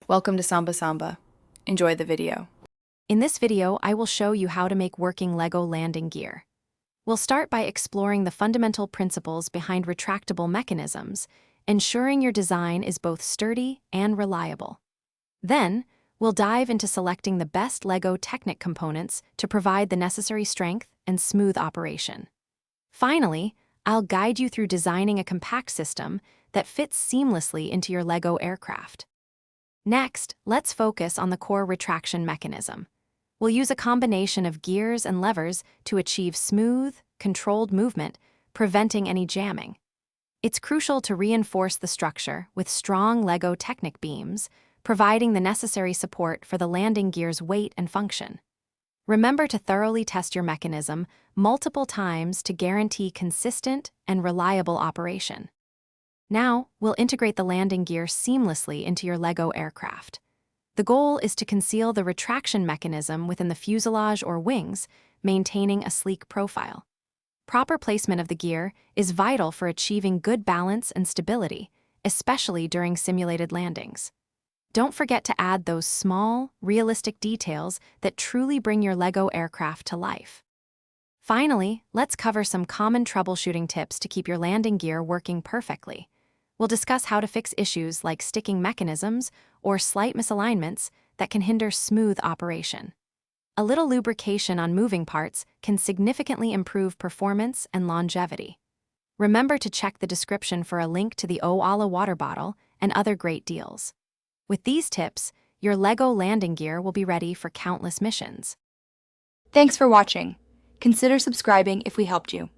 Welcome to Samba Samba. Enjoy the video. In this video, I will show you how to make working LEGO landing gear. We'll start by exploring the fundamental principles behind retractable mechanisms, ensuring your design is both sturdy and reliable. Then, we'll dive into selecting the best LEGO Technic components to provide the necessary strength and smooth operation. Finally, I'll guide you through designing a compact system that fits seamlessly into your LEGO aircraft. Next, let's focus on the core retraction mechanism. We'll use a combination of gears and levers to achieve smooth, controlled movement, preventing any jamming. It's crucial to reinforce the structure with strong LEGO Technic beams, providing the necessary support for the landing gear's weight and function. Remember to thoroughly test your mechanism multiple times to guarantee consistent and reliable operation. Now, we'll integrate the landing gear seamlessly into your LEGO aircraft. The goal is to conceal the retraction mechanism within the fuselage or wings, maintaining a sleek profile. Proper placement of the gear is vital for achieving good balance and stability, especially during simulated landings. Don't forget to add those small, realistic details that truly bring your LEGO aircraft to life. Finally, let's cover some common troubleshooting tips to keep your landing gear working perfectly. We'll discuss how to fix issues like sticking mechanisms or slight misalignments that can hinder smooth operation. A little lubrication on moving parts can significantly improve performance and longevity. Remember to check the description for a link to the Oala water bottle and other great deals. With these tips, your LEGO landing gear will be ready for countless missions. Thanks for watching. Consider subscribing if we helped you.